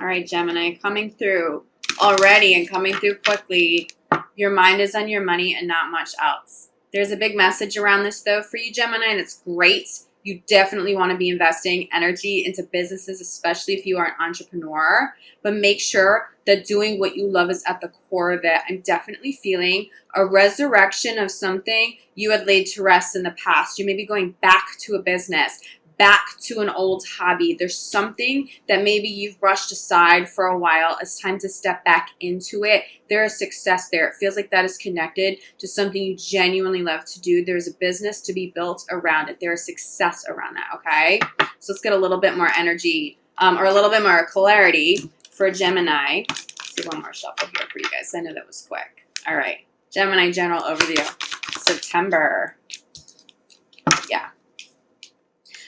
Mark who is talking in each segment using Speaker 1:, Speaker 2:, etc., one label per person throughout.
Speaker 1: All right, Gemini, coming through already and coming through quickly. Your mind is on your money and not much else. There's a big message around this, though, for you, Gemini. That's great. You definitely want to be investing energy into businesses, especially if you are an entrepreneur. But make sure that doing what you love is at the core of it. I'm definitely feeling a resurrection of something you had laid to rest in the past. You may be going back to a business, back to an old hobby. There's something that maybe you've brushed aside for a while. It's time to step back into it. There is success there. It feels like that is connected to something you genuinely love to do. There's a business to be built around it. There is success around that, okay? So let's get a little bit more energy or a little bit more clarity for Gemini. Let's do one more shuffle here for you guys. I know that was quick. All right. Gemini general overview. September. Yeah.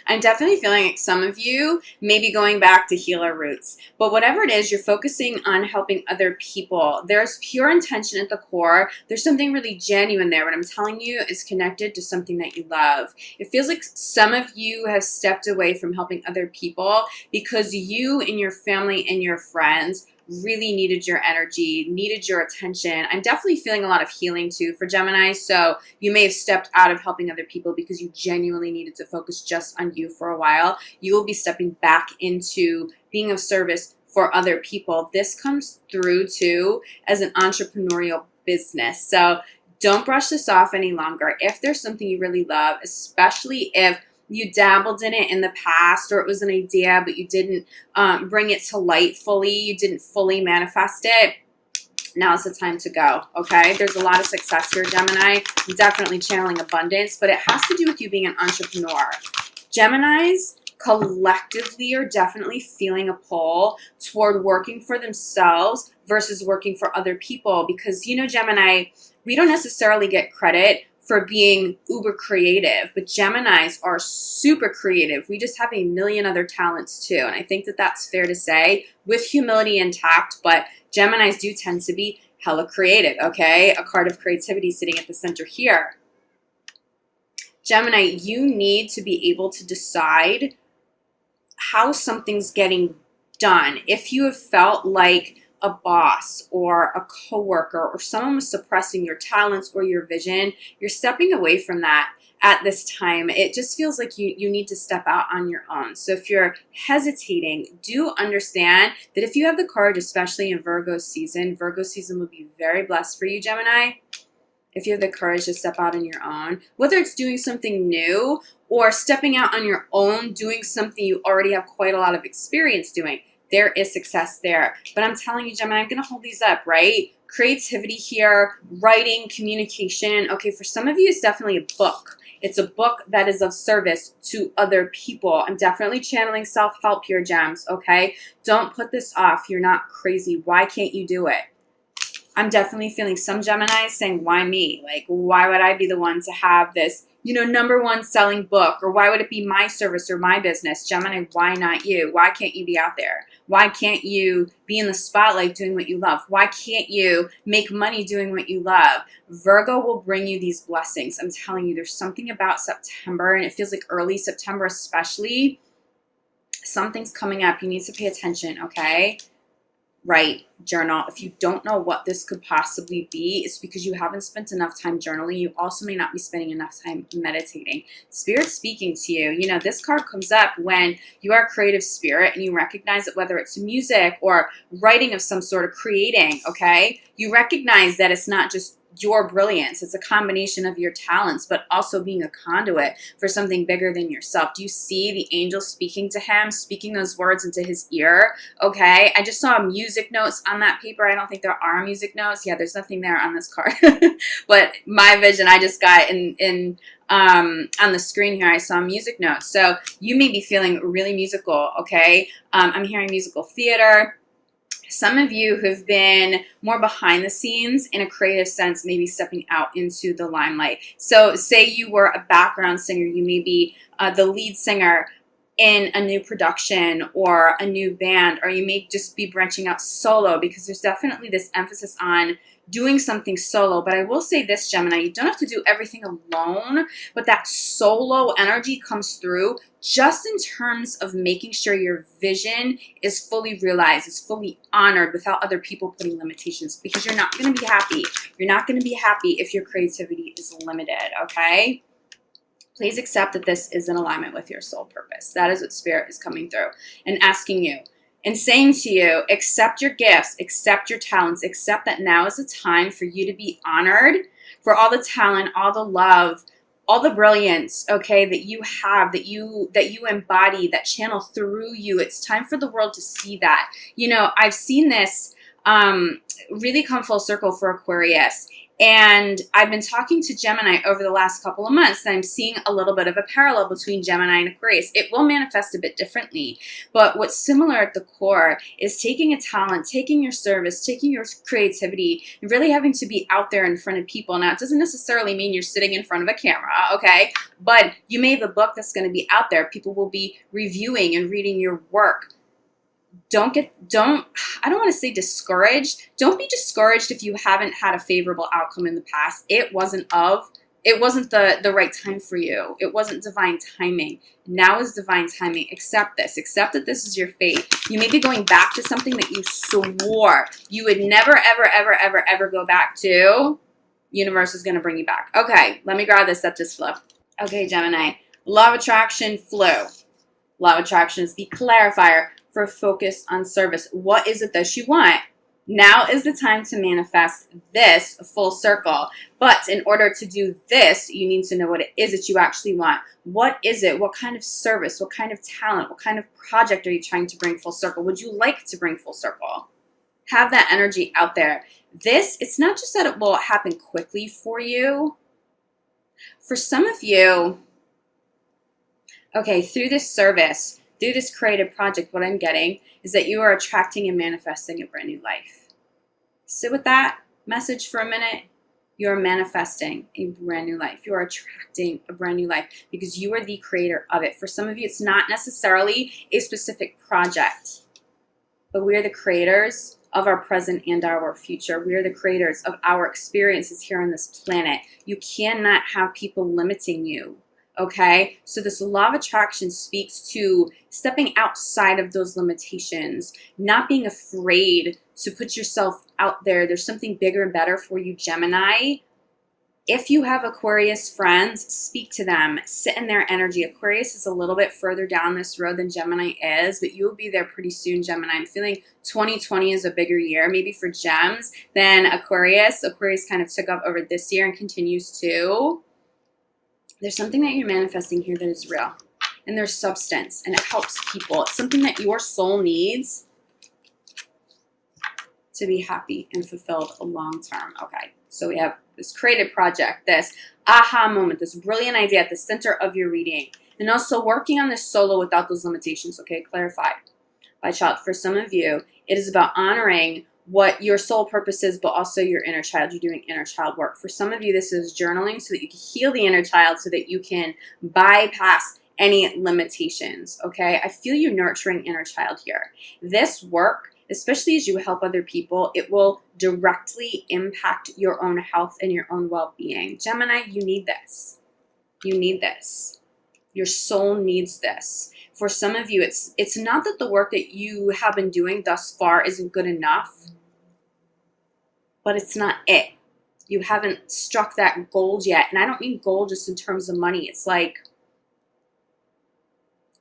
Speaker 1: I'm definitely feeling like some of you may be going back to healer roots. But whatever it is, you're focusing on helping other people. There's pure intention at the core. There's something really genuine there. What I'm telling you is connected to something that you love. It feels like some of you have stepped away from helping other people because you and your family and your friends really needed your energy, needed your attention. I'm definitely feeling a lot of healing too for Gemini. So you may have stepped out of helping other people because you genuinely needed to focus just on you for a while. You will be stepping back into being of service for other people. This comes through too as an entrepreneurial business. So don't brush this off any longer. If there's something you really love, especially if you dabbled in it in the past, or it was an idea, but you didn't bring it to light fully, you didn't fully manifest it, now's the time to go, okay? There's a lot of success here, Gemini. I'm definitely channeling abundance, but it has to do with you being an entrepreneur. Geminis collectively are definitely feeling a pull toward working for themselves versus working for other people because, you know, Gemini, we don't necessarily get credit for being uber creative, but Geminis are super creative. We just have a million other talents too, and I think that that's fair to say with humility intact, but Geminis do tend to be hella creative, okay? A card of creativity sitting at the center here. Gemini, you need to be able to decide how something's getting done. If you have felt like a boss or a coworker or someone was suppressing your talents or your vision, you're stepping away from that at this time. It just feels like you need to step out on your own. So if you're hesitating, do understand that if you have the courage, especially in Virgo season will be very blessed for you, Gemini. If you have the courage to step out on your own, whether it's doing something new or stepping out on your own, doing something you already have quite a lot of experience doing, there is success there. But I'm telling you, Gemini, I'm going to hold these up, right? Creativity here, writing, communication. Okay, for some of you, it's definitely a book. It's a book that is of service to other people. I'm definitely channeling self-help here, Gems, okay? Don't put this off. You're not crazy. Why can't you do it? I'm definitely feeling some Geminis saying, why me? Like, why would I be the one to have this, you know, #1 selling book? Or why would it be my service or my business? Gemini, why not you? Why can't you be out there? Why can't you be in the spotlight doing what you love? Why can't you make money doing what you love? Virgo will bring you these blessings. I'm telling you, there's something about September, and it feels like early September especially. Something's coming up. You need to pay attention, okay? Write, journal. If you don't know what this could possibly be, it's because you haven't spent enough time journaling. You also may not be spending enough time meditating. Spirit's speaking to you. You know, this card comes up when you are a creative spirit and you recognize that whether it's music or writing of some sort of creating, okay, you recognize that it's not just your brilliance. It's a combination of your talents, but also being a conduit for something bigger than yourself. Do you see the angel speaking to him, speaking those words into his ear? Okay, I just saw music notes on that paper. I don't think there are music notes. Yeah, there's nothing there on this card. But my vision, I just got on the screen here, I saw music notes. So you may be feeling really musical, okay? I'm hearing musical theater. Some of you who've been more behind the scenes in a creative sense, maybe stepping out into the limelight. So say you were a background singer, you may be the lead singer in a new production or a new band, or you may just be branching out solo, because there's definitely this emphasis on doing something solo. But I will say this, Gemini, you don't have to do everything alone, but that solo energy comes through just in terms of making sure your vision is fully realized, is fully honored without other people putting limitations, because you're not going to be happy. You're not going to be happy if your creativity is limited, okay? Please accept that this is in alignment with your soul purpose. That is what Spirit is coming through and asking you and saying to you, accept your gifts, accept your talents, accept that now is the time for you to be honored for all the talent, all the love, all the brilliance, okay, that you have, that you embody, that channel through you. It's time for the world to see that. You know, I've seen this really come full circle for Aquarius. And I've been talking to Gemini over the last couple of months, and I'm seeing a little bit of a parallel between Gemini and Aquarius. It will manifest a bit differently, but what's similar at the core is taking a talent, taking your service, taking your creativity, and really having to be out there in front of people. Now, it doesn't necessarily mean you're sitting in front of a camera, okay? But you may have a book that's going to be out there. People will be reviewing and reading your work. I don't want to say discouraged. Don't be discouraged if you haven't had a favorable outcome in the past. It wasn't the right time for you. It wasn't divine timing. Now is divine timing. Accept this. Accept that this is your fate. You may be going back to something that you swore you would never, ever, ever, ever, ever go back to. Universe is going to bring you back. Okay, let me grab this up this flow. Okay, Gemini. Law of attraction flow. Law of attraction is the clarifier for focus on service. What is it that you want? Now is the time to manifest this full circle. But in order to do this, you need to know what it is that you actually want. What is it? What kind of service? What kind of talent? What kind of project are you trying to bring full circle? Would you like to bring full circle? Have that energy out there. This, it's not just that it will happen quickly for you. For some of you, okay, through this service, through this creative project, what I'm getting is that you are attracting and manifesting a brand new life. Sit with that message for a minute. You're manifesting a brand new life. You're attracting a brand new life because you are the creator of it. For some of you, it's not necessarily a specific project, but we are the creators of our present and our future. We are the creators of our experiences here on this planet. You cannot have people limiting you. Okay, so this law of attraction speaks to stepping outside of those limitations, not being afraid to put yourself out there. There's something bigger and better for you, Gemini. If you have Aquarius friends, speak to them, sit in their energy. Aquarius is a little bit further down this road than Gemini is, but you'll be there pretty soon, Gemini. I'm feeling 2020 is a bigger year, maybe for Gems than Aquarius. Aquarius kind of took up over this year and continues to. There's something that you're manifesting here that is real, and there's substance, and it helps people. It's something that your soul needs to be happy and fulfilled long term. Okay, so we have this creative project, this aha moment, this brilliant idea at the center of your reading, and also working on this solo without those limitations. Okay, clarified by child. For some of you, it is about honoring what your soul purpose is, but also your inner child. You're doing inner child work. For some of you, this is journaling so that you can heal the inner child, so that you can bypass any limitations, okay? I feel you nurturing inner child here. This work, especially as you help other people, it will directly impact your own health and your own well-being. Gemini, you need this. You need this. Your soul needs this. For some of you, it's not that the work that you have been doing thus far isn't good enough, but it's not it. You haven't struck that gold yet. And I don't mean gold just in terms of money. It's like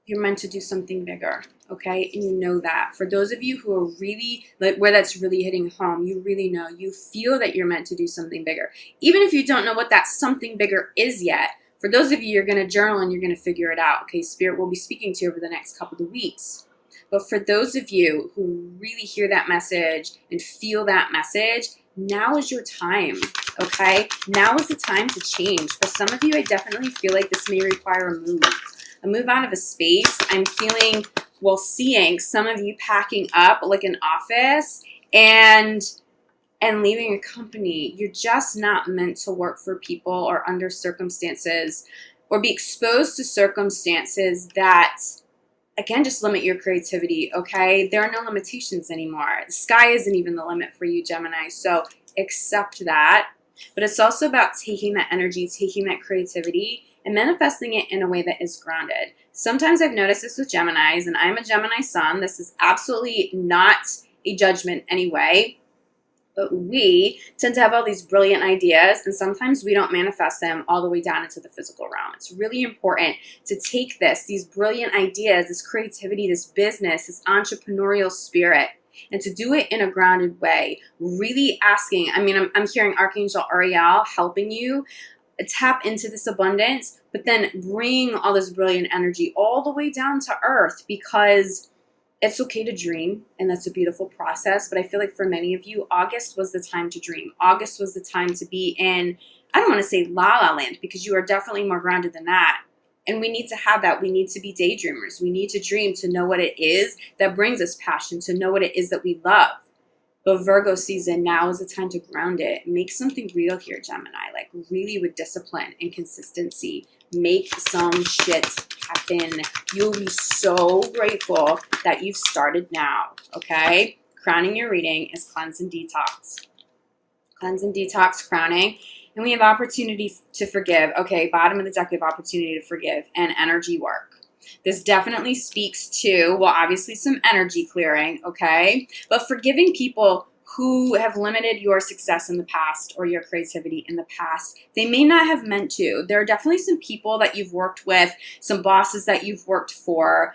Speaker 1: you're meant to do something bigger, okay? And you know that. For those of you who are really, like, where that's really hitting home, you really know, you feel that you're meant to do something bigger. Even if you don't know what that something bigger is yet, for those of you, you're going to journal and you're going to figure it out, okay? Spirit will be speaking to you over the next couple of weeks. But for those of you who really hear that message and feel that message, now is your time, okay? Now is the time to change. For some of you, I definitely feel like this may require a move out of a space. I'm feeling, well, seeing some of you packing up like an office and leaving a company. You're just not meant to work for people or under circumstances or be exposed to circumstances that, again, just limit your creativity, okay? There are no limitations anymore. The sky isn't even the limit for you, Gemini. So accept that. But it's also about taking that energy, taking that creativity, and manifesting it in a way that is grounded. Sometimes I've noticed this with Geminis, and I'm a Gemini sun. This is absolutely not a judgment anyway. But we tend to have all these brilliant ideas, and sometimes we don't manifest them all the way down into the physical realm. It's really important to take these brilliant ideas, this creativity, this business, this entrepreneurial spirit, and to do it in a grounded way. Really asking, I'm hearing Archangel Ariel helping you tap into this abundance, but then bring all this brilliant energy all the way down to earth, because it's okay to dream, and that's a beautiful process. But I feel like for many of you, August was the time to dream. August was the time to be in, I don't want to say la la land, because you are definitely more grounded than that. And we need to have that. We need to be daydreamers. We need to dream, to know what it is that brings us passion, to know what it is that we love. But Virgo season, now is the time to ground it. Make something real here, Gemini. Like really with discipline and consistency. Make some shit happen. You'll be so grateful that you've started now, okay? Crowning your reading is cleanse and detox. Cleanse and detox, crowning. And we have opportunity to forgive. Okay, bottom of the deck, we have opportunity to forgive and energy work. This definitely speaks to, well, obviously some energy clearing, okay? But forgiving people who have limited your success in the past or your creativity in the past. They may not have meant to. There are definitely some people that you've worked with, some bosses that you've worked for,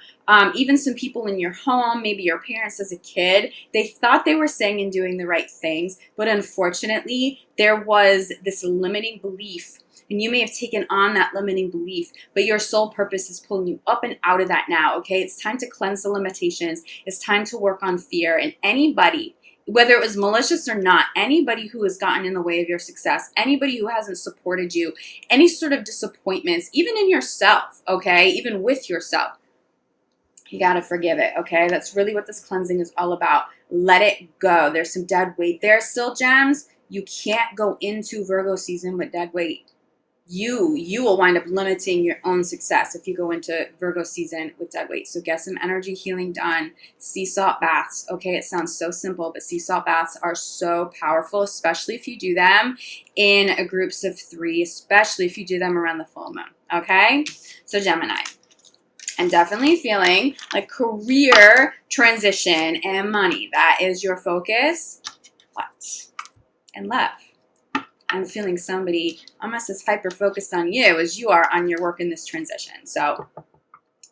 Speaker 1: even some people in your home, maybe your parents as a kid. They thought they were saying and doing the right things, but unfortunately, there was this limiting belief. And you may have taken on that limiting belief, but your soul purpose is pulling you up and out of that now, okay? It's time to cleanse the limitations. It's time to work on fear. And anybody, whether it was malicious or not, anybody who has gotten in the way of your success, anybody who hasn't supported you, any sort of disappointments, even in yourself, okay? Even with yourself, you got to forgive it, okay? That's really what this cleansing is all about. Let it go. There's some dead weight there still, gems. You can't go into Virgo season with dead weight. You will wind up limiting your own success if you go into Virgo season with dead weight. So get some energy healing done. Sea salt baths. Okay, it sounds so simple, but sea salt baths are so powerful, especially if you do them in groups of 3, especially if you do them around the full moon. Okay, so Gemini. I'm definitely feeling like career transition and money. That is your focus. What? And love. I'm feeling somebody almost as hyper-focused on you as you are on your work in this transition. So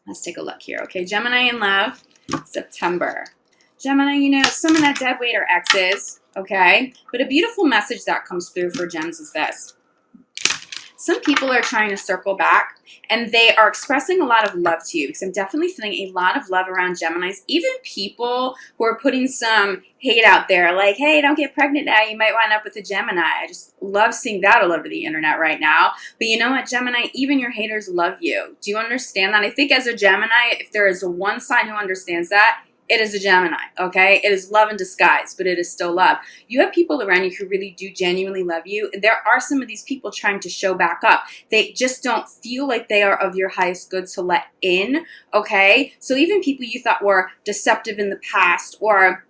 Speaker 1: let's take a look here. Okay, Gemini in love, September. Gemini, you know, some of that dead weight are exes, okay? But a beautiful message that comes through for gems is this. Some people are trying to circle back, and they are expressing a lot of love to you, because I'm definitely feeling a lot of love around Geminis. Even people who are putting some hate out there, like, hey, don't get pregnant now, you might wind up with a Gemini. I just love seeing that all over the internet right now. But you know what, Gemini? Even your haters love you. Do you understand that? I think as a Gemini, if there is one sign who understands that, it is a Gemini, okay? It is love in disguise, but it is still love. You have people around you who really do genuinely love you. There are some of these people trying to show back up. They just don't feel like they are of your highest good to let in, okay? So even people you thought were deceptive in the past, or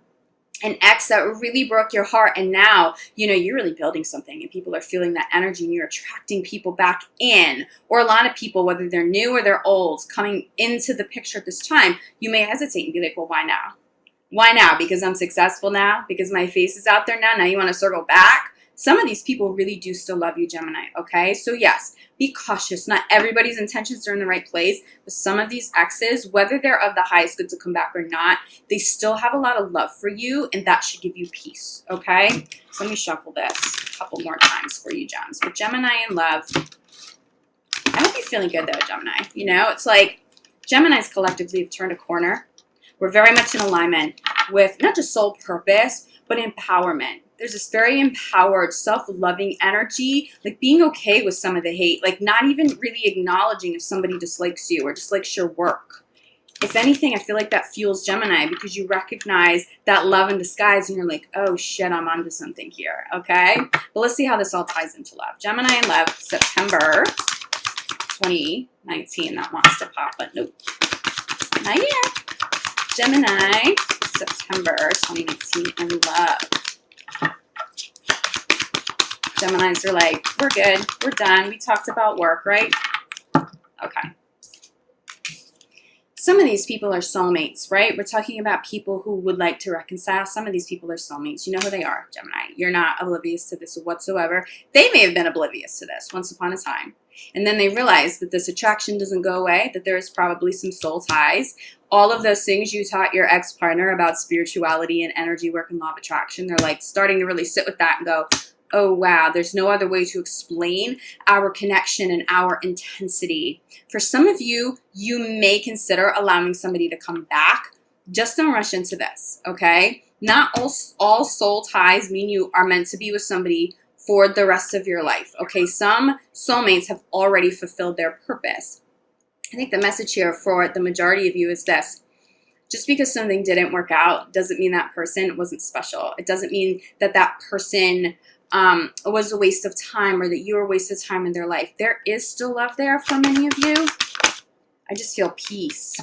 Speaker 1: an ex that really broke your heart, and now, you know, you're really building something and people are feeling that energy and you're attracting people back in. Or a lot of people, whether they're new or they're old, coming into the picture at this time, you may hesitate and be like, well, why now? Why now? Because I'm successful now? Because my face is out there now? Now you want to circle back? Some of these people really do still love you, Gemini, okay? So yes, be cautious. Not everybody's intentions are in the right place, but some of these exes, whether they're of the highest good to come back or not, they still have a lot of love for you, and that should give you peace, okay? So let me shuffle this a couple more times for you, gems. But Gemini in love, I hope you're feeling good though, Gemini. You know, it's like Geminis collectively have turned a corner. We're very much in alignment with not just soul purpose, but empowerment. There's this very empowered, self-loving energy, like being okay with some of the hate, like not even really acknowledging if somebody dislikes you or dislikes your work. If anything, I feel like that fuels Gemini, because you recognize that love in disguise and you're like, oh shit, I'm onto something here, okay? But let's see how this all ties into love. Gemini in love, September 2019. That wants to pop, but nope. Not yet. Gemini, September 2019 in love. Geminis are like, we're good. We're done. We talked about work, right? Okay. Some of these people are soulmates, right? We're talking about people who would like to reconcile. Some of these people are soulmates. You know who they are, Gemini. You're not oblivious to this whatsoever. They may have been oblivious to this once upon a time. And then they realize that this attraction doesn't go away, that there's probably some soul ties. All of those things you taught your ex-partner about spirituality and energy work and law of attraction, they're like starting to really sit with that and go, oh, wow, there's no other way to explain our connection and our intensity. For some of you, you may consider allowing somebody to come back. Just don't rush into this, okay? Not all soul ties mean you are meant to be with somebody for the rest of your life, okay? Some soulmates have already fulfilled their purpose. I think the message here for the majority of you is this. Just because something didn't work out doesn't mean that person wasn't special. It doesn't mean that that person was a waste of time or that you were a waste of time in their life. There is still love there for many of you. I just feel peace.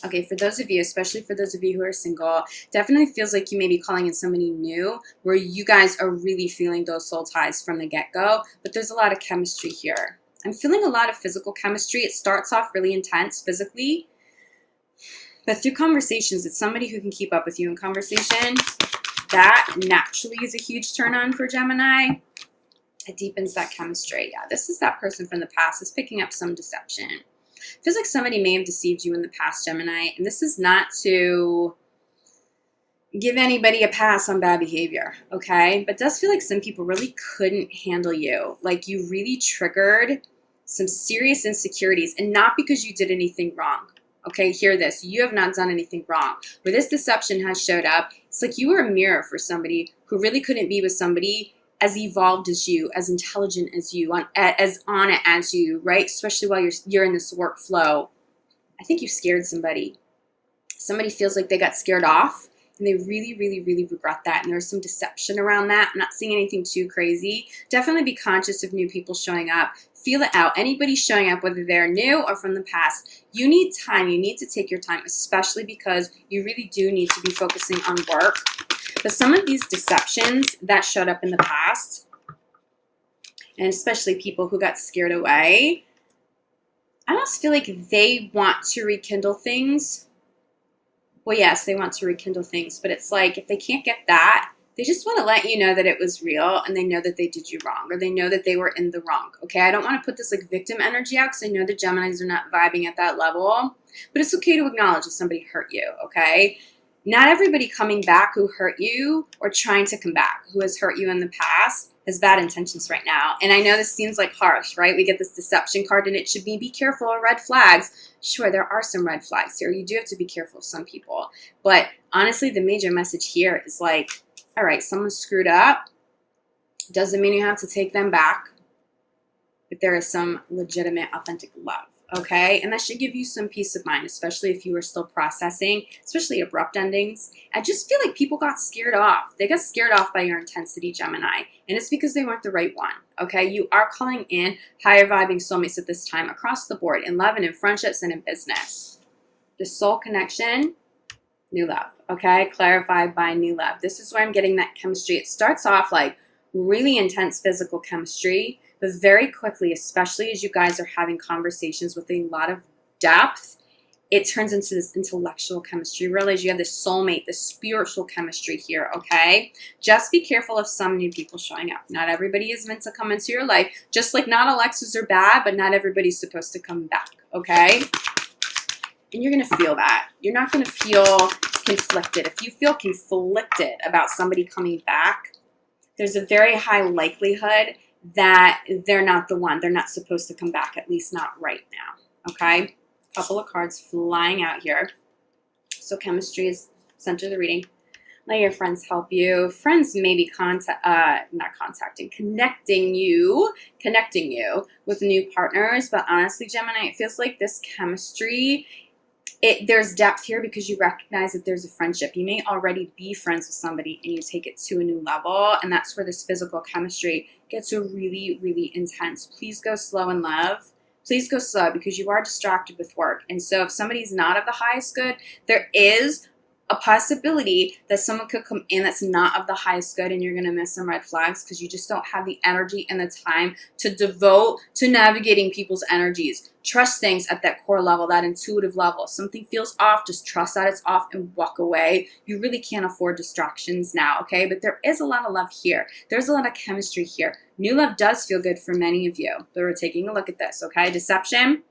Speaker 1: Okay, for those of you, especially for those of you who are single, definitely feels like you may be calling in somebody new where you guys are really feeling those soul ties from the get-go, but there's a lot of chemistry here. I'm feeling a lot of physical chemistry. It starts off really intense physically, but through conversations, it's somebody who can keep up with you in conversation. That naturally is a huge turn on for Gemini. It deepens that chemistry. Yeah, this is that person from the past. It's picking up some deception. It feels like somebody may have deceived you in the past, Gemini. And this is not to give anybody a pass on bad behavior, okay? But it does feel like some people really couldn't handle you. Like you really triggered some serious insecurities. And not because you did anything wrong. Okay, hear this. You have not done anything wrong. Where this deception has showed up, it's like you were a mirror for somebody who really couldn't be with somebody as evolved as you, as intelligent as you, as on it as you, right? Especially while you're in this workflow. I think you scared somebody. Somebody feels like they got scared off, and they really, really, really regret that. And there's some deception around that. I'm not seeing anything too crazy. Definitely be conscious of new people showing up. Feel it out. Anybody showing up, whether they're new or from the past, you need time. You need to take your time, especially because you really do need to be focusing on work. But some of these deceptions that showed up in the past, and especially people who got scared away, I almost feel like they want to rekindle things. Well, yes, they want to rekindle things, but it's like if they can't get that, they just want to let you know that it was real and they know that they did you wrong or they know that they were in the wrong, okay? I don't want to put this like victim energy out because I know the Geminis are not vibing at that level, but it's okay to acknowledge if somebody hurt you, okay? Not everybody coming back who hurt you or trying to come back who has hurt you in the past has bad intentions right now. And I know this seems like harsh, right? We get this deception card and it should be careful of red flags. Sure, there are some red flags here. You do have to be careful of some people. But honestly, the major message here is like, all right, someone screwed up. Doesn't mean you have to take them back. But there is some legitimate, authentic love, okay? And that should give you some peace of mind, especially if you are still processing, especially abrupt endings. I just feel like people got scared off. They got scared off by your intensity, Gemini. And it's because they weren't the right one, okay? You are calling in higher vibing soulmates at this time across the board in love and in friendships and in business. The soul connection, new love, okay? Clarified by new love. This is where I'm getting that chemistry. It starts off like really intense physical chemistry, but very quickly, especially as you guys are having conversations with a lot of depth, it turns into this intellectual chemistry. You realize you have this soulmate, this spiritual chemistry here, okay? Just be careful of some new people showing up. Not everybody is meant to come into your life. Just like not all exes are bad, but not everybody's supposed to come back, okay? And you're going to feel that. You're not going to feel conflicted. If you feel conflicted about somebody coming back, there's a very high likelihood that they're not the one. They're not supposed to come back, at least not right now, okay? Couple of cards flying out here. So chemistry is center of the reading. Let your friends help you. Friends may be connecting you with new partners. But honestly, Gemini, it feels like this chemistry, there's depth here because you recognize that there's a friendship. You may already be friends with somebody and you take it to a new level. And that's where this physical chemistry gets really, really intense. Please go slow in love. Please go slow because you are distracted with work. And so if somebody's not of the highest good, there is a possibility that someone could come in that's not of the highest good, and you're going to miss some red flags because you just don't have the energy and the time to devote to navigating people's energies. Trust things at that core level, that intuitive level. If something feels off, just trust that it's off and walk away. You really can't afford distractions now, okay? But there is a lot of love here. There's a lot of chemistry here. New love does feel good for many of you. But we're taking a look at this, okay? Deception,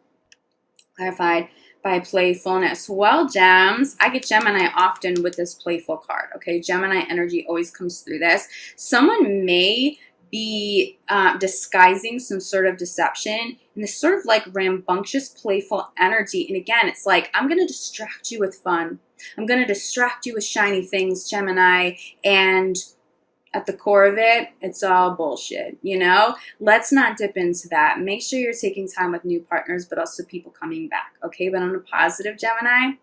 Speaker 1: clarified by playfulness. Well, gems, I get Gemini often with this playful card, okay? Gemini energy always comes through this. Someone may be disguising some sort of deception in this sort of like rambunctious, playful energy. And again, it's like, I'm going to distract you with fun. I'm going to distract you with shiny things, Gemini, and at the core of it, it's all bullshit, you know? Let's not dip into that. Make sure you're taking time with new partners, but also people coming back, okay? But on a positive, Gemini,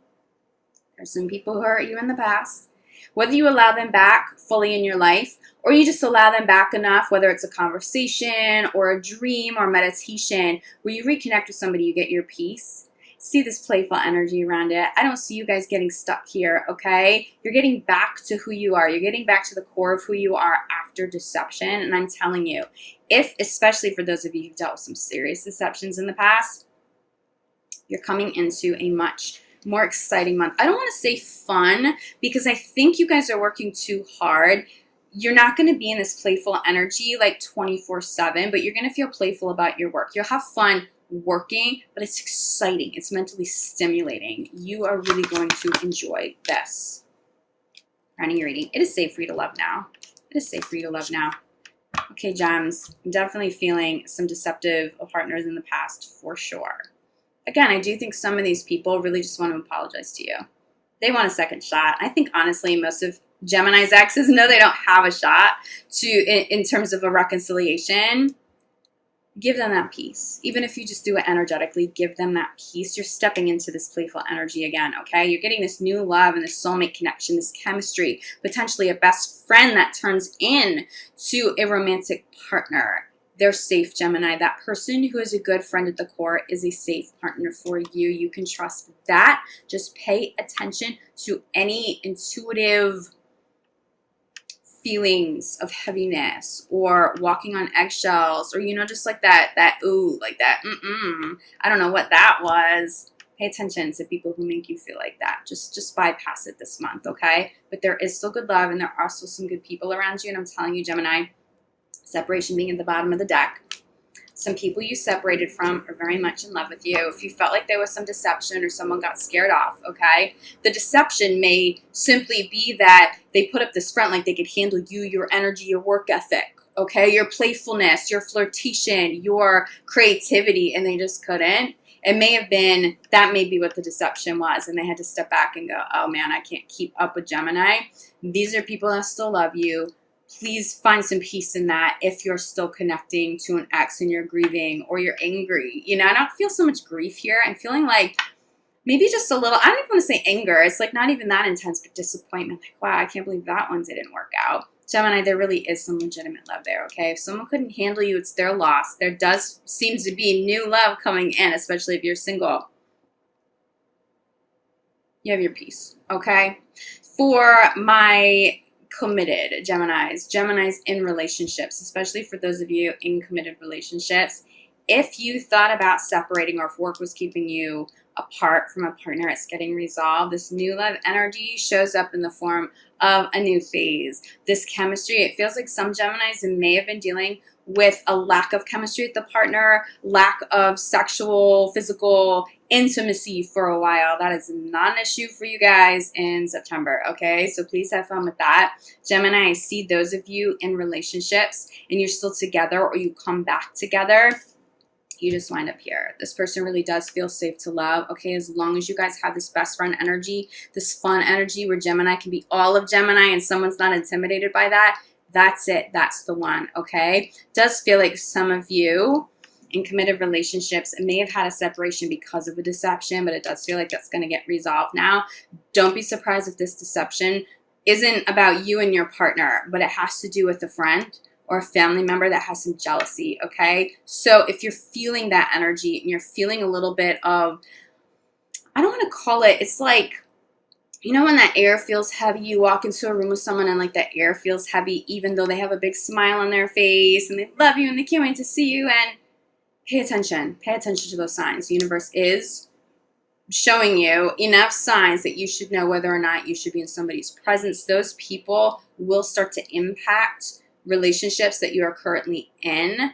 Speaker 1: there's some people who hurt you in the past. Whether you allow them back fully in your life, or you just allow them back enough, whether it's a conversation or a dream or meditation, where you reconnect with somebody, you get your peace. See this playful energy around it. I don't see you guys getting stuck here, okay? You're getting back to who you are. You're getting back to the core of who you are after deception. And I'm telling you, especially for those of you who've dealt with some serious deceptions in the past, you're coming into a much more exciting month. I don't want to say fun because I think you guys are working too hard. You're not going to be in this playful energy like 24/7, but you're going to feel playful about your work. You'll have fun working, but it's exciting. It's mentally stimulating. You are really going to enjoy this. Running your reading. It is safe for you to love now. It is safe for you to love now. Okay, gems. I'm definitely feeling some deceptive partners in the past for sure. Again, I do think some of these people really just want to apologize to you. They want a second shot. I think honestly, most of Gemini's exes know they don't have a shot in terms of a reconciliation. Give them that peace. Even if you just do it energetically, give them that peace. You're stepping into this playful energy again, okay? You're getting this new love and this soulmate connection, this chemistry, potentially a best friend that turns into a romantic partner. They're safe, Gemini. That person who is a good friend at the core is a safe partner for you. You can trust that. Just pay attention to any intuitive feelings of heaviness or walking on eggshells, or just like that ooh, like that I don't know what that was. Pay attention to people who make you feel like that. Just bypass it this month, okay? But there is still good love, and there are still some good people around you. And I'm telling you, Gemini, separation being at the bottom of the deck, some people you separated from are very much in love with you. If you felt like there was some deception or someone got scared off, okay? The deception may simply be that they put up this front like they could handle you, your energy, your work ethic, okay? Your playfulness, your flirtation, your creativity, and they just couldn't. It may have been, that may be what the deception was, and they had to step back and go, oh man, I can't keep up with Gemini. These are people that still love you. Please find some peace in that if you're still connecting to an ex and you're grieving or you're angry. I don't feel so much grief here. I'm feeling like maybe just a little, I don't even want to say anger. It's like not even that intense, but disappointment. Like, wow, I can't believe that one didn't work out. Gemini, there really is some legitimate love there, okay? If someone couldn't handle you, it's their loss. There does seem to be new love coming in, especially if you're single. You have your peace, okay? For my committed Geminis in relationships, especially for those of you in committed relationships, if you thought about separating or if work was keeping you apart from a partner, it's getting resolved. This new love energy shows up in the form of a new phase. This chemistry, it feels like some Geminis may have been dealing with a lack of chemistry with the partner, lack of sexual, physical intimacy for a while. That is not an issue for you guys in September, okay? So please have fun with that. Gemini, I see those of you in relationships and you're still together or you come back together. You just wind up here. This person really does feel safe to love, okay? As long as you guys have this best friend energy, this fun energy where Gemini can be all of Gemini and someone's not intimidated by that, that's it. That's the one, okay? Does feel like some of you in committed relationships may have had a separation because of a deception, but it does feel like that's going to get resolved now. Don't be surprised if this deception isn't about you and your partner, but it has to do with a friend or a family member that has some jealousy, okay? So if you're feeling that energy and you're feeling a little bit of, I don't want to call it, it's like You know when that air feels heavy, you walk into a room with someone and like that air feels heavy even though they have a big smile on their face and they love you and they can't wait to see you, and pay attention. Pay attention to those signs. The universe is showing you enough signs that you should know whether or not you should be in somebody's presence. Those people will start to impact relationships that you are currently in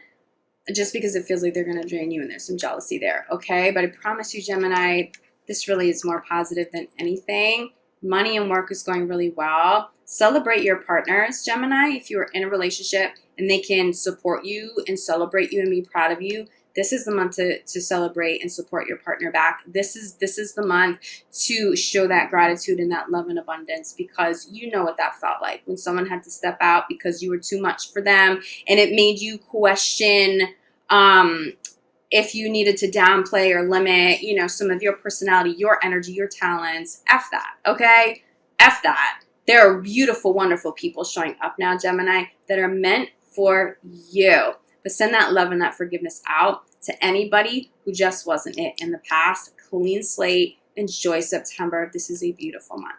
Speaker 1: just because it feels like they're going to drain you and there's some jealousy there, okay? But I promise you, Gemini, this really is more positive than anything. Money and work is going really well. Celebrate your partners, Gemini. If you're in a relationship and they can support you and celebrate you and be proud of you, this is the month to celebrate and support your partner back. This is the month to show that gratitude and that love and abundance, because you know what that felt like when someone had to step out because you were too much for them and it made you question if you needed to downplay or limit, you know, some of your personality, your energy, your talents. F that, okay? F that. There are beautiful, wonderful people showing up now, Gemini, that are meant for you. But send that love and that forgiveness out to anybody who just wasn't it in the past. Clean slate. Enjoy September. This is a beautiful month.